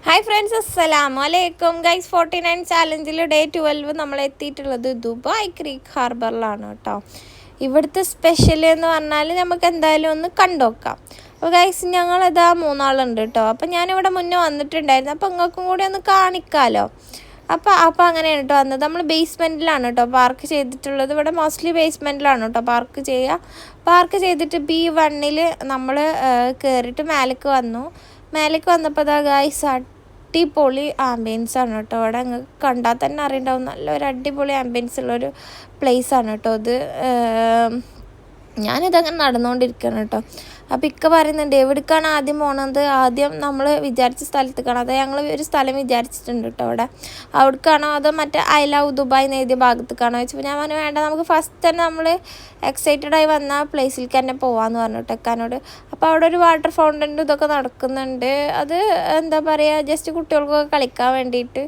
Hi friends, അസ്സലാമു അലൈക്കും guys. 49 ചാലഞ്ചിൽ day 12 നമ്മൾ എത്തിയിട്ടുള്ളത് ദുബായ് ക്രീക്ക് ഹാർബറിലാണ് കേട്ടോ. ഇവിടുത്തെ സ്പെഷ്യൽ എന്ന് പറഞ്ഞാൽ നമുക്ക് എന്തായാലും ഒന്ന് കണ്ടുനോക്കാം. അപ്പോൾ ഗൈസ്, ഞങ്ങളിതാ 3 ആളുണ്ട് കേട്ടോ. അപ്പോൾ ഞാനിവിടെ മുന്നേ വന്നിട്ടുണ്ടായിരുന്നു, അപ്പോൾ നിങ്ങൾക്കും കൂടി ഒന്ന് കാണിക്കാമല്ലോ. അപ്പോൾ അങ്ങനെയാണ് കേട്ടോ വന്നത്. നമ്മൾ ബേസ്മെൻറ്റിലാണ് കേട്ടോ പാർക്ക് ചെയ്തിട്ടുള്ളത്. ഇവിടെ മോസ്റ്റ്ലി ബേസ്മെൻറ്റിലാണ് കേട്ടോ പാർക്ക് ചെയ്തിട്ട് B1 നമ്മൾ കയറിയിട്ട് മേലേക്ക് വന്നപ്പോൾ അതാ ഗൈസ് അടിപൊളി ആംബിയൻസ് ആണ് കേട്ടോ. അവിടെ നിങ്ങൾക്ക് കണ്ടാൽ തന്നെ അറിയുണ്ടാവും, നല്ലൊരു അടിപൊളി ആംബിയൻസ് ഉള്ളൊരു പ്ലേസാണ് കേട്ടോ ഇത്. ഞാനിതങ്ങനെ നടന്നുകൊണ്ടിരിക്കുകയാണ് കേട്ടോ. അപ്പോൾ ഇക്ക പറയുന്നുണ്ട് എവിടേക്കാണ് ആദ്യം പോകണത്. ആദ്യം നമ്മൾ വിചാരിച്ച സ്ഥലത്തേക്കാണ്. അത് ഞങ്ങൾ ഒരു സ്ഥലം വിചാരിച്ചിട്ടുണ്ട് കേട്ടോ. അവിടേക്കാണോ അതോ മറ്റേ ഐ ലവ് ദുബായ് എന്ന് എഴുതിയ ഭാഗത്തേക്കാണോ ചോദിച്ചപ്പോൾ ഞാൻ പറഞ്ഞു വേണ്ട, നമുക്ക് ഫസ്റ്റ് തന്നെ നമ്മൾ എക്സൈറ്റഡായി വന്ന പ്ലേസിലേക്ക് തന്നെ പോകാമെന്ന് പറഞ്ഞു ടെക്കാനോട്. അപ്പോൾ അവിടെ ഒരു വാട്ടർ ഫൗണ്ടനും ഇതൊക്കെ നടക്കുന്നുണ്ട്. അത് എന്താ പറയുക, ജസ്റ്റ് കുട്ടികൾക്കൊക്കെ കളിക്കാൻ വേണ്ടിയിട്ട്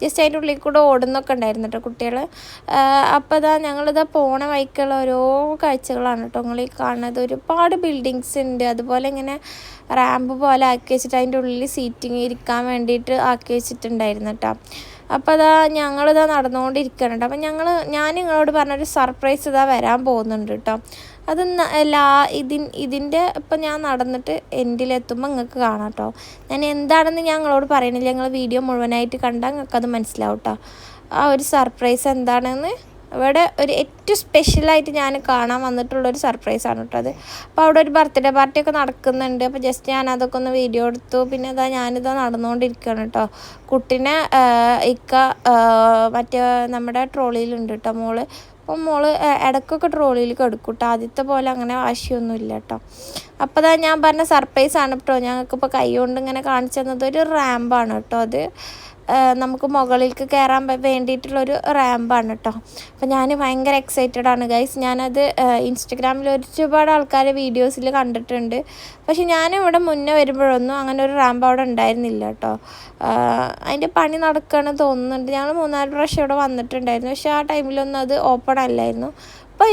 ജസ്റ്റ് അതിൻ്റെ ഉള്ളിൽ കൂടെ ഓടുന്നൊക്കെ ഉണ്ടായിരുന്നു കേട്ടോ കുട്ടികൾ. അപ്പോൾ ഞങ്ങളിതാ പോണ വഴിക്കുള്ള ഓരോ കാഴ്ചകളാണ് കേട്ടോ നിങ്ങൾ ഈ കാണുന്നത്. ഒരുപാട് ബിൽഡിങ്സ് ഉണ്ട്. അതുപോലെ ഇങ്ങനെ റാമ്പ് പോലെ ആക്കി വെച്ചിട്ട് അതിൻ്റെ ഉള്ളിൽ സീറ്റിങ് ഇരിക്കാൻ വേണ്ടിയിട്ട് ആക്കി വെച്ചിട്ടുണ്ടായിരുന്നു കേട്ടോ. അപ്പോൾ ഞങ്ങളിതാ നടന്നുകൊണ്ടിരിക്കുകയാണ് കേട്ടോ. അപ്പോൾ ഞാൻ നിങ്ങളോട് പറഞ്ഞൊരു സർപ്രൈസ് വരാൻ പോകുന്നുണ്ട് കേട്ടോ. അത് ഇതിൻ്റെ ഇപ്പം ഞാൻ നടന്നിട്ട് എൻഡിലെത്തുമ്പോൾ നിങ്ങൾക്ക് കാണാം കേട്ടോ. ഞാൻ എന്താണെന്ന് ഞങ്ങളോട് പറയണില്ല, ഞങ്ങൾ വീഡിയോ മുഴുവനായിട്ട് കണ്ടാൽ നിങ്ങൾക്കത് മനസ്സിലാവും കേട്ടോ. ആ ഒരു സർപ്രൈസ് എന്താണെന്ന് ഇവിടെ ഒരു ഏറ്റവും സ്പെഷ്യലായിട്ട് ഞാൻ കാണാൻ വന്നിട്ടുള്ളൊരു സർപ്രൈസാണ് കേട്ടോ അത്. അപ്പോൾ അവിടെ ഒരു ബർത്ത്ഡേ പാർട്ടിയൊക്കെ നടക്കുന്നുണ്ട്. അപ്പോൾ ജസ്റ്റ് ഞാൻ അതൊക്കെ ഒന്ന് വീഡിയോ എടുത്തു. പിന്നെ ഞാനിതാ നടന്നുകൊണ്ടിരിക്കുകയാണ് കേട്ടോ. കുട്ടീനെ ഇക്ക മറ്റേ നമ്മുടെ ട്രോളിയിലുണ്ട് കേട്ടോ മോള്. അപ്പം മോള് ഇടയ്ക്കൊക്കെ ട്രോളിയിൽ കിടക്കും കേട്ടോ. ആദ്യത്തെ പോലെ അങ്ങനെ വാശിയൊന്നും ഇല്ല കേട്ടോ. അപ്പോൾ ഞാൻ പറഞ്ഞ സർപ്രൈസാണ് കേട്ടോ. ഞങ്ങൾക്കിപ്പോൾ കൈ കൊണ്ട് ഇങ്ങനെ കാണിച്ചു തന്നത് ഒരു റാമ്പാണ് കേട്ടോ. അത് നമുക്ക് മുകളിലേക്ക് കയറാൻ വേണ്ടിയിട്ടുള്ളൊരു റാമ്പാണ് കേട്ടോ. അപ്പോൾ ഞാൻ ഭയങ്കര എക്സൈറ്റഡ് ആണ് ഗൈസ്. ഞാനത് ഇൻസ്റ്റഗ്രാമിൽ ഒരുപാട് ആൾക്കാരെ വീഡിയോസിൽ കണ്ടിട്ടുണ്ട്. പക്ഷെ ഞാനിവിടെ മുന്നേ വരുമ്പോഴൊന്നും അങ്ങനെ ഒരു റാമ്പ് അവിടെ ഉണ്ടായിരുന്നില്ല കേട്ടോ. അതിൻ്റെ പണി നടക്കുകയാണെന്ന് തോന്നുന്നുണ്ട്. ഞങ്ങൾ 3-4 പ്രാവശ്യം ഇവിടെ വന്നിട്ടുണ്ടായിരുന്നു, പക്ഷേ ആ ടൈമിലൊന്നും അത് ഓപ്പൺ അല്ലായിരുന്നു. അപ്പോൾ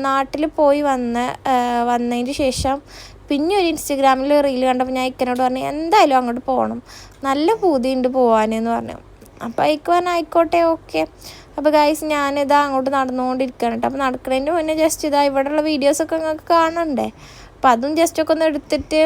നാട്ടിൽ പോയി വന്നതിന് ശേഷം പിന്നെ ഒരു ഇൻസ്റ്റഗ്രാമിൽ റീൽ കണ്ടപ്പോൾ ഞാൻ ഇക്കനോട് പറഞ്ഞു എന്തായാലും അങ്ങോട്ട് പോകണം, നല്ല പൂതിയുണ്ട് പോകാനെന്ന് പറഞ്ഞു. അപ്പോൾ ഇക്ക പറഞ്ഞു ആയിക്കോട്ടെ, ഓക്കെ. അപ്പോൾ ഗൈസ്, ഞാനിതാ അങ്ങോട്ട് നടന്നുകൊണ്ടിരിക്കുകയാണ് കേട്ടോ. അപ്പോൾ നടക്കുന്നതിൻ്റെ മുന്നേ ജസ്റ്റ് ഇവിടെയുള്ള വീഡിയോസൊക്കെ നിങ്ങൾക്ക് കാണണ്ടേ. അപ്പോൾ അതും ജസ്റ്റൊക്കെ ഒന്ന് എടുത്തിട്ട്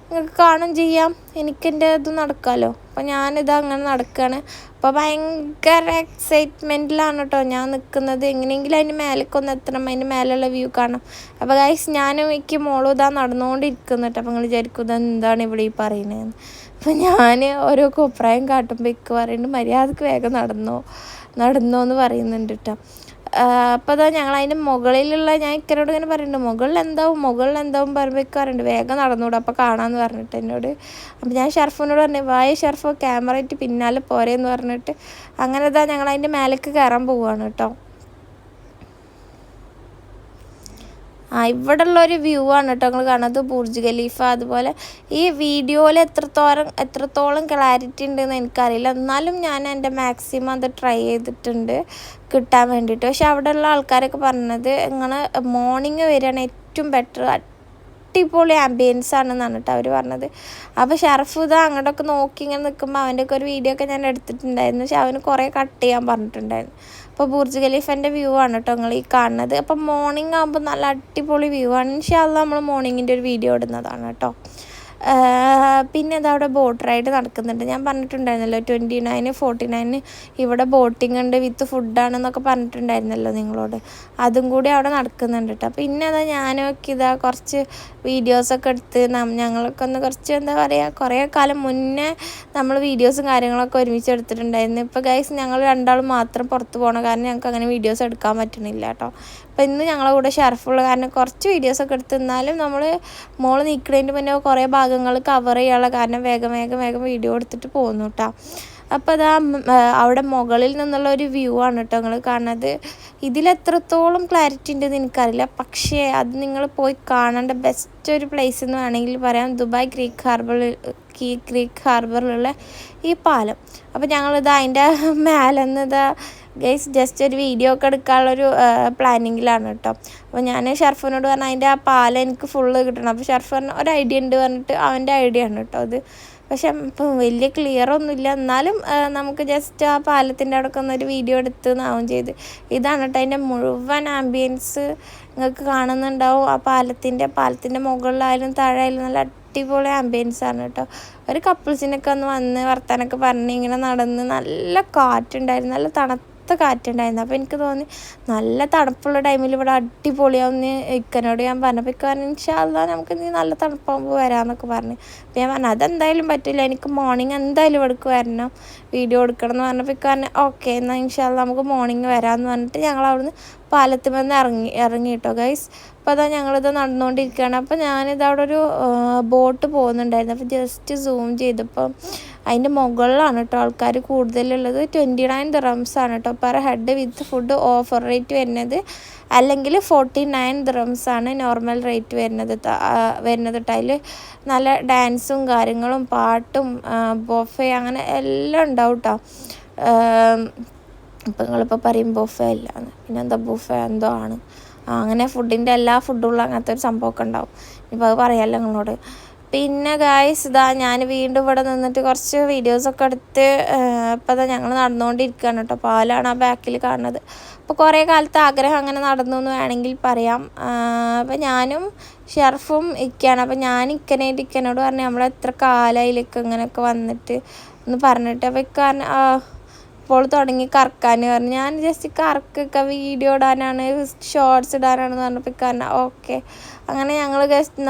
നിങ്ങൾക്ക് കാണും ചെയ്യാം, എനിക്കെൻ്റെ ഇത് നടക്കാമല്ലോ. അപ്പോൾ ഞാനിതാ അങ്ങനെ നടക്കുകയാണ്. അപ്പോൾ ഭയങ്കര എക്സൈറ്റ്മെൻറ്റിലാണ് കേട്ടോ ഞാൻ നിൽക്കുന്നത്. എങ്ങനെയെങ്കിലും അതിൻ്റെ മേലേക്ക് ഒന്ന് എത്തണം, അതിൻ്റെ മേലുള്ള വ്യൂ കാണണം. അപ്പോൾ ഗൈസ്, ഞാനും എനിക്ക് മോളും നടന്നുകൊണ്ടിരിക്കുന്നു കേട്ടോ. അപ്പോൾ നിങ്ങൾ വിചാരിക്കും എന്താണ് ഇവിടെ ഈ പറയുന്നതെന്ന്. അപ്പോൾ ഞാൻ ഓരോ അഭിപ്രായം കാട്ടുമ്പോൾ ഇക്ക് പറയുന്നുണ്ട് മര്യാദക്ക് വേഗം നടന്നോ എന്ന് പറയുന്നുണ്ട് കേട്ടോ. അപ്പോൾ ഞങ്ങൾ അതിൻ്റെ മുകളിലുള്ള ഞാൻ ഇക്കനോട് ഇങ്ങനെ പറയുന്നുണ്ട് മുകളിൽ എന്താവും പറയുമ്പോൾ ഇക്ക പറയുന്നുണ്ട് വേഗം നടന്നൂടെ അപ്പോൾ കാണാമെന്ന് പറഞ്ഞിട്ട് എന്നോട്. അപ്പോൾ ഞാൻ ഷർഫിനോട് പറഞ്ഞു വായ ഷർഫ് ക്യാമറ ആയിട്ട് പിന്നാലെ പോരേന്ന് പറഞ്ഞിട്ട് അങ്ങനെ ഞങ്ങൾ അതിൻ്റെ മേലേക്ക് കയറാൻ പോവുകയാണ് കേട്ടോ. ഇവിടെ ഉള്ളൊരു വ്യൂ ആണ് കേട്ടോ നിങ്ങൾ കാണുന്നത്, ബുർജ് ഖലീഫ. അതുപോലെ ഈ വീഡിയോയിൽ എത്രത്തോളം ക്ലാരിറ്റി ഉണ്ടെന്ന് എനിക്കറിയില്ല, എന്നാലും ഞാൻ എൻ്റെ മാക്സിമം അത് ട്രൈ ചെയ്തിട്ടുണ്ട് കിട്ടാൻ വേണ്ടിയിട്ട്. പക്ഷെ അവിടെയുള്ള ആൾക്കാരൊക്കെ പറഞ്ഞത് ഇങ്ങനെ മോർണിംഗ് വരികയാണ് ഏറ്റവും ബെറ്റർ, അടിപൊളി ആംബിയൻസ് ആണെന്നാണ് കേട്ടോ അവർ പറഞ്ഞത്. അപ്പോൾ ഷർഫ് അങ്ങോട്ടൊക്കെ നോക്കി ഇങ്ങനെ നിൽക്കുമ്പോൾ അവൻ്റെയൊക്കെ ഒരു വീഡിയോ ഒക്കെ ഞാൻ എടുത്തിട്ടുണ്ടായിരുന്നു, പക്ഷെ അവന് കുറേ കട്ട് ചെയ്യാൻ പറഞ്ഞിട്ടുണ്ടായിരുന്നു. അപ്പോൾ ബുർജ് ഖലീഫൻ്റെ വ്യൂ ആണ് കേട്ടോ നിങ്ങൾ ഈ കാണുന്നത്. അപ്പോൾ മോർണിംഗ് ആകുമ്പോൾ നല്ല അടിപൊളി വ്യൂ ആണ്. ഇൻഷാ അല്ലാഹ് നമ്മൾ മോർണിംഗിൻ്റെ ഒരു വീഡിയോ ഇടുന്നതാണ് കേട്ടോ. പിന്നെ അവിടെ ബോട്ട് റൈഡ് നടക്കുന്നുണ്ട്. ഞാൻ പറഞ്ഞിട്ടുണ്ടായിരുന്നല്ലോ 29, 49 ഇവിടെ ബോട്ടിംഗ് ഉണ്ട് വിത്ത് ഫുഡാണെന്നൊക്കെ പറഞ്ഞിട്ടുണ്ടായിരുന്നല്ലോ നിങ്ങളോട്. അതും കൂടി അവിടെ നടക്കുന്നുണ്ട് കേട്ടോ. പിന്നെ ഞാനൊക്കെ കുറച്ച് വീഡിയോസൊക്കെ എടുത്ത് ഞങ്ങളൊക്കെ ഒന്ന് കുറച്ച് എന്താ പറയുക കുറേ കാലം മുന്നേ നമ്മൾ വീഡിയോസും കാര്യങ്ങളൊക്കെ ഒരുമിച്ച് എടുത്തിട്ടുണ്ടായിരുന്നു. ഇപ്പോൾ ഗൈസ് ഞങ്ങൾ 2 ആൾ മാത്രം പുറത്ത് പോകണം, കാരണം ഞങ്ങൾക്ക് അങ്ങനെ വീഡിയോസ് എടുക്കാൻ പറ്റണില്ല കേട്ടോ. അപ്പോൾ ഇന്ന് ഞങ്ങളെ കൂടെ ഷർഫുള്ള കാരണം കുറച്ച് വീഡിയോസൊക്കെ എടുത്ത്, എന്നാലും നമ്മൾ മോള് നിൽക്കുന്നതിൻ്റെ മുന്നേ കുറേ ഭാഗങ്ങൾ കവർ ചെയ്യാനുള്ള കാരണം വേഗം വീഡിയോ എടുത്തിട്ട് പോകുന്നു കേട്ടോ. അപ്പോൾ അവിടെ മുകളിൽ നിന്നുള്ള ഒരു വ്യൂ ആണ് കേട്ടോ നിങ്ങൾ കാണുന്നത്. ഇതിലെത്രത്തോളം ക്ലാരിറ്റി ഉണ്ടെന്ന് എനിക്കറിയില്ല, പക്ഷേ അത് നിങ്ങൾ പോയി കാണേണ്ട ബെസ്റ്റ് ഒരു പ്ലേസ് എന്ന് വേണമെങ്കിൽ പറയാം, ദുബായ് ക്രീക്ക് ഹാർബറിലുള്ള ഈ പാലം. അപ്പോൾ ഞങ്ങളിത് അതിൻ്റെ മേലെന്ന് ഗൈസ് ജസ്റ്റ് ഒരു വീഡിയോ ഒക്കെ എടുക്കാനുള്ളൊരു പ്ലാനിങ്ങിലാണ് കേട്ടോ. അപ്പോൾ ഞാൻ ഷർഫിനോട് പറഞ്ഞാൽ അതിൻ്റെ ആ പാലം എനിക്ക് ഫുള്ള് കിട്ടണം. അപ്പോൾ ഷർഫ് പറഞ്ഞ ഒരു ഐഡിയ ഉണ്ട് പറഞ്ഞിട്ട് അവൻ്റെ ഐഡിയ ആണ് കേട്ടോ അത്. പക്ഷെ ഇപ്പം വലിയ ക്ലിയറൊന്നുമില്ല. എന്നാലും നമുക്ക് ജസ്റ്റ് ആ പാലത്തിൻ്റെ അവിടെ ഒന്നൊരു വീഡിയോ എടുത്ത് നാവും ചെയ്ത്. ഇതാണ് കേട്ടോ അതിൻ്റെ മുഴുവൻ ആംബിയൻസ് നിങ്ങൾക്ക് കാണുന്നുണ്ടാവും. ആ പാലത്തിൻ്റെ മുകളിലായാലും താഴെ ആയാലും നല്ല അടിപൊളി ആംബിയൻസ് ആണ് കേട്ടോ. ഒരു കപ്പിൾസിനൊക്കെ വന്ന് വർത്താനൊക്കെ പറഞ്ഞ് ഇങ്ങനെ നടന്ന് നല്ല കാറ്റുണ്ടായിരുന്നു, നല്ല തണുത്ത കാറ്റുണ്ടായിരുന്നു. അപ്പോൾ എനിക്ക് തോന്നി നല്ല തണുപ്പുള്ള ടൈമിൽ ഇവിടെ അടിപൊളിയാവുമെന്ന് ഇക്കനോട് ഞാൻ പറഞ്ഞപ്പോൾ ഇക്ക പറഞ്ഞു ഇൻഷാ അല്ലാ നമുക്ക് നീ നല്ല തണുപ്പാകുമ്പോൾ വരാമെന്നൊക്കെ പറഞ്ഞു. അപ്പോൾ ഞാൻ പറഞ്ഞു അതെന്തായാലും പറ്റില്ല, എനിക്ക് മോർണിംഗ് എന്തായാലും ഇവിടേക്ക് വരണം, വീഡിയോ എടുക്കണം എന്ന് പറഞ്ഞപ്പോൾ ഇക്ക പറഞ്ഞു ഓക്കെ എന്നാൽ ഇൻഷാ അല്ലാ നമുക്ക് മോർണിംഗ് വരാമെന്ന് പറഞ്ഞിട്ട് ഞങ്ങൾ അവിടുന്ന് പാലത്തുമെന്ന് ഇറങ്ങി കേട്ടോ ഗൈസ്. അപ്പോൾ അതാ ഞങ്ങളിത് നടന്നുകൊണ്ടിരിക്കുകയാണ്. അപ്പോൾ ഞാനിത് അവിടെ ഒരു ബോട്ട് പോകുന്നുണ്ടായിരുന്നു. അപ്പോൾ ജസ്റ്റ് സൂം ചെയ്തപ്പോൾ അതിൻ്റെ മുകളിലാണ് കേട്ടോ ആൾക്കാർ കൂടുതലുള്ളത്. 29 dirhams ആണ് കേട്ടോ പെർ ഹെഡ് വിത്ത് ഫുഡ് ഓഫർ റേറ്റ് വരുന്നത്. അല്ലെങ്കിൽ 49 dirhams ആണ് നോർമൽ റേറ്റ് വരുന്നത് കേട്ടോ. അതിൽ നല്ല ഡാൻസും കാര്യങ്ങളും പാട്ടും ബൊഫെ അങ്ങനെ എല്ലാം ഉണ്ടാവും കേട്ടോ. ഇപ്പം നിങ്ങളിപ്പോൾ പറയും ബൊഫെ ഇല്ലാന്ന്, പിന്നെ എന്താ ബൊഫെ എന്തോ ആണ്. അങ്ങനെ ഫുഡിൻ്റെ എല്ലാ ഫുഡുള്ള അങ്ങനത്തെ ഒരു സംഭവമൊക്കെ ഉണ്ടാവും. ഇപ്പോൾ അത് പറയാമല്ലോ നിങ്ങളോട്. പിന്നെ ഗായ്സ് ഇതാ ഞാൻ വീണ്ടും ഇവിടെ നിന്നിട്ട് കുറച്ച് വീഡിയോസൊക്കെ എടുത്ത് ഇപ്പോൾ അതാ ഞങ്ങൾ നടന്നുകൊണ്ടിരിക്കുകയാണ് കേട്ടോ. പാലാണ് ആ ബാക്കിൽ കാണുന്നത്. അപ്പോൾ കുറേ കാലത്തെ ആഗ്രഹം അങ്ങനെ നടന്നു എന്ന് വേണമെങ്കിൽ പറയാം. അപ്പോൾ ഞാനും ഷെർഫും ഇക്കയാണ്. അപ്പോൾ ഞാൻ ഇക്കനോട് പറഞ്ഞു നമ്മളെത്ര കാലമായിലേക്ക് ഇങ്ങനെയൊക്കെ വന്നിട്ട് എന്ന് പറഞ്ഞിട്ട്. അപ്പോൾ ഇക്കാരൻ ഇപ്പോൾ തുടങ്ങി കറക്കാൻ പറഞ്ഞു. ഞാൻ ജസ്റ്റ് കറക്കൊക്കെ വീഡിയോ ഇടാനാണ്, ഷോർട്സ് ഇടാനാണെന്ന് പറഞ്ഞപ്പോൾ ഇക്കാരൻ ഓക്കെ. അങ്ങനെ ഞങ്ങൾ ജസ്റ്റ്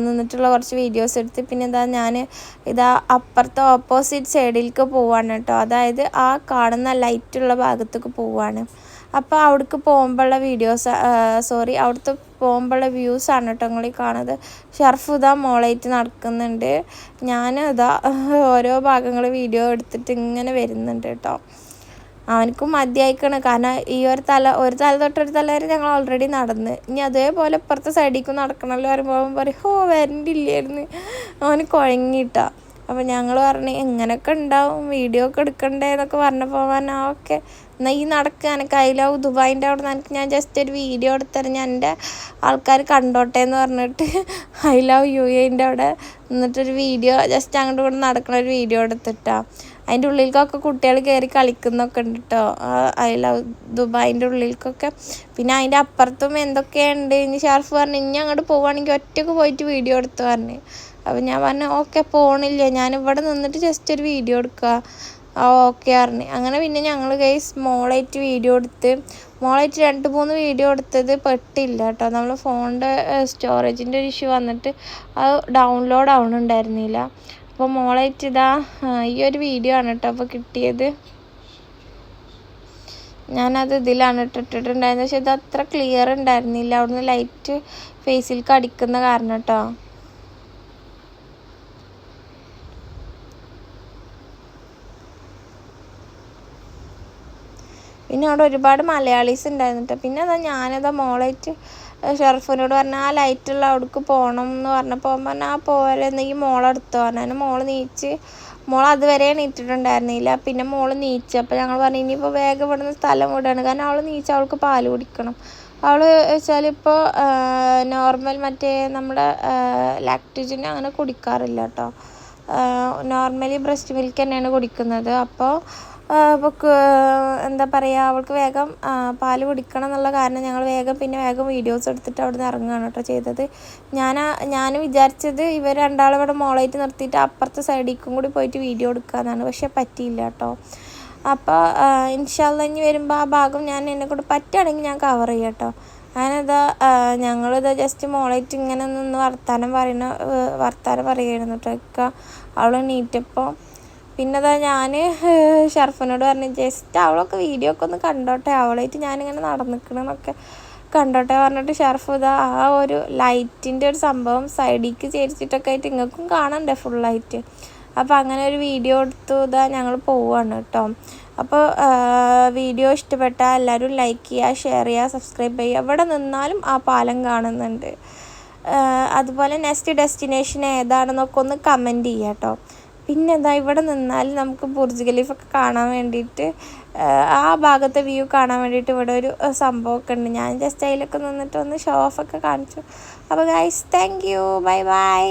നിന്നിട്ടുള്ള കുറച്ച് വീഡിയോസ് എടുത്ത് പിന്നെ ഞാൻ അപ്പുറത്തെ ഓപ്പോസിറ്റ് സൈഡിലേക്ക് പോവാണ് കേട്ടോ. അതായത് ആ കാണുന്ന ലൈറ്റുള്ള ഭാഗത്തേക്ക് പോവാണ്. അപ്പോൾ അവിടേക്ക് പോകുമ്പോഴുള്ള അവിടുത്തെ പോകുമ്പോഴുള്ള വ്യൂസാണ് കേട്ടോ നിങ്ങൾ ഈ കാണുന്നത്. ഷർഫ് മോളായിട്ട് നടക്കുന്നുണ്ട്, ഞാൻ ഓരോ ഭാഗങ്ങൾ വീഡിയോ എടുത്തിട്ട് ഇങ്ങനെ വരുന്നുണ്ട് കേട്ടോ. അവനക്കും മതിയായിക്കാണ്, കാരണം ഈ ഒരു തല തൊട്ടൊരു തല വരെ ഞങ്ങൾ ഓൾറെഡി നടന്ന്. ഇനി അതേപോലെ ഇപ്പുറത്തെ സൈഡിലേക്കും നടക്കണമല്ലോ പറയുമ്പോൾ പറയും വരണ്ടില്ലായിരുന്നു, അവന് കുഴങ്ങിയിട്ടാ. അപ്പോൾ ഞങ്ങൾ പറഞ്ഞു എങ്ങനെയൊക്കെ ഉണ്ടാവും, വീഡിയോ ഒക്കെ എടുക്കണ്ടേ എന്നൊക്കെ പറഞ്ഞപ്പോൾ പറഞ്ഞാൽ ഓക്കെ എന്നാൽ ഈ നടക്കുക, എനിക്ക് ഐ ലവ് ദുബായിൻ്റെ അവിടെ നിന്ന് എനിക്ക് ഞാൻ ജസ്റ്റ് ഒരു വീഡിയോ എടുത്തറിഞ്ഞ് എൻ്റെ ആൾക്കാർ കണ്ടോട്ടെ എന്ന് പറഞ്ഞിട്ട് ഐ ലവ് UAEൻ്റെ അവിടെ നിന്നിട്ടൊരു വീഡിയോ ജസ്റ്റ് അങ്ങോട്ട് കൂടെ നടക്കണ ഒരു വീഡിയോ എടുത്തിട്ടാണ്. അതിൻ്റെ ഉള്ളിലേക്കൊക്കെ കുട്ടികൾ കയറി കളിക്കുന്നൊക്കെ ഉണ്ട് കേട്ടോ, ഐ ലവ് ദുബായിൻ്റെ ഉള്ളിലേക്കൊക്കെ. പിന്നെ അതിൻ്റെ അപ്പുറത്തും എന്തൊക്കെയുണ്ട്. ഇനി ഷാർഫ് പറഞ്ഞു ഇനി അങ്ങോട്ട് പോവുകയാണെങ്കിൽ ഒറ്റയ്ക്ക് പോയിട്ട് വീഡിയോ എടുത്ത് പറഞ്ഞു. അപ്പോൾ ഞാൻ പറഞ്ഞു ഓക്കെ പോകണില്ല, ഞാനിവിടെ നിന്നിട്ട് ജസ്റ്റ് ഒരു വീഡിയോ എടുക്കുക. ഓക്കെ പറഞ്ഞു. അങ്ങനെ പിന്നെ ഞങ്ങൾ ഗൈസ് മോളായിട്ട് വീഡിയോ എടുത്ത്, മോളായിട്ട് 2-3 വീഡിയോ എടുത്തത് പെട്ടില്ല കേട്ടോ. നമ്മൾ ഫോണിൻ്റെ സ്റ്റോറേജിൻ്റെ ഒരു ഇഷ്യൂ വന്നിട്ട് അത് ഡൗൺലോഡ് ആവണുണ്ടായിരുന്നില്ല. അപ്പോൾ മോളായിട്ട് ഈ ഒരു വീഡിയോ ആണ് കേട്ടോ അപ്പോൾ കിട്ടിയത്. ഞാനത് ഇതിലാണ് ഇട്ടിട്ടുണ്ടായിരുന്നത്, പക്ഷെ ഇത് അത്ര ക്ലിയർ ഉണ്ടായിരുന്നില്ല, അവിടുന്ന് ലൈറ്റ് ഫേസിലേക്ക് അടിക്കുന്ന കാരണം കേട്ടോ. പിന്നെ അവിടെ ഒരുപാട് മലയാളീസ് ഉണ്ടായിരുന്നു കേട്ടോ. പിന്നെ ഞാനതാ മോളായിട്ട് ഷെർഫിനോട് പറഞ്ഞാൽ ആ ലൈറ്റുള്ള അവിടേക്ക് പോകണം എന്ന് പറഞ്ഞപ്പോൾ പറഞ്ഞാൽ പോരെ എന്നെങ്കിൽ മോളെടുത്തോ പറഞ്ഞു. മോൾ അതുവരെ എണീറ്റിട്ടുണ്ടായിരുന്നില്ല. പിന്നെ മോൾ നീച്ചു. അപ്പോൾ ഞങ്ങൾ പറഞ്ഞു ഇനിയിപ്പോൾ വേഗം ഇവിടുന്ന് സ്ഥലം വിടുകയാണ്, കാരണം അവൾ നീച്ച് അവൾക്ക് പാല് കുടിക്കണം. അവൾ വെച്ചാൽ ഇപ്പോൾ നോർമൽ മറ്റേ നമ്മുടെ ലാക്ടോജൻ അങ്ങനെ കുടിക്കാറില്ല കേട്ടോ, നോർമലി ബ്രസ്റ്റ് മിൽക്ക് തന്നെയാണ് കുടിക്കുന്നത്. അപ്പോൾ എന്താ പറയുക, അവൾക്ക് വേഗം പാല് കുടിക്കണം എന്നുള്ള കാരണം ഞങ്ങൾ വേഗം വീഡിയോസ് എടുത്തിട്ട് അവിടെ നിന്ന് ഇറങ്ങുകയാണ് കേട്ടോ ചെയ്തത്. ഞാൻ വിചാരിച്ചത് ഇവർ രണ്ടാളും ഇവിടെ മോളായിട്ട് നിർത്തിയിട്ട് അപ്പുറത്തെ സൈഡിലേക്കും കൂടി പോയിട്ട് വീഡിയോ എടുക്കാമെന്നാണ്, പക്ഷെ പറ്റിയില്ല കേട്ടോ. അപ്പോൾ ഇൻഷാ അല്ലാ ഇനി വരുമ്പോൾ ആ ഭാഗം ഞാൻ എന്നെക്കൊണ്ട് പറ്റുകയാണെങ്കിൽ ഞാൻ കവർ ചെയ്യാം കേട്ടോ. ഞങ്ങളിത് ജസ്റ്റ് മോളായിട്ട് ഇങ്ങനെ നിന്ന് വർത്താനം പറയുകയായിരുന്നു കേട്ടോ. അവൾ നീറ്റപ്പോൾ പിന്നെ ഞാൻ ഷർഫിനോട് പറഞ്ഞു ജസ്റ്റ് അവളൊക്കെ വീഡിയോ ഒക്കെ ഒന്ന് കണ്ടോട്ടെ, അവളായിട്ട് ഞാനിങ്ങനെ നടന്നിക്കണമെന്നൊക്കെ കണ്ടോട്ടെ പറഞ്ഞിട്ട് ഷർഫ് ആ ഒരു ലൈറ്റിൻ്റെ ഒരു സംഭവം സൈഡിലേക്ക് ചേരിച്ചിട്ടൊക്കെ ആയിട്ട് നിങ്ങൾക്കും കാണണ്ടേ ഫുള്ളായിട്ട്. അപ്പോൾ അങ്ങനെ ഒരു വീഡിയോ എടുത്തു ഞങ്ങൾ പോവുകയാണ് കേട്ടോ. അപ്പോൾ വീഡിയോ ഇഷ്ടപ്പെട്ടാൽ എല്ലാവരും ലൈക്ക് ചെയ്യുക, ഷെയർ ചെയ്യുക, സബ്സ്ക്രൈബ് ചെയ്യുക. എവിടെ നിന്നാലും ആ പാലം കാണുന്നുണ്ട്. അതുപോലെ നെക്സ്റ്റ് ഡെസ്റ്റിനേഷൻ ഏതാണെന്നൊക്കെ ഒന്ന് കമൻറ്റ് ചെയ്യുക കേട്ടോ. പിന്നെ ഇവിടെ നിന്നാൽ നമുക്ക് ബുർജ് ഖലീഫൊക്കെ കാണാൻ വേണ്ടിയിട്ട്, ആ ഭാഗത്തെ വ്യൂ കാണാൻ വേണ്ടിയിട്ട് ഇവിടെ ഒരു സംഭവമൊക്കെ ഉണ്ട്. ഞാൻ ജസ്റ്റ് അതിലൊക്കെ നിന്നിട്ട് ഒന്ന് ഷോ ഓഫൊക്കെ കാണിച്ചു. അപ്പോൾ guys thank you, bye bye.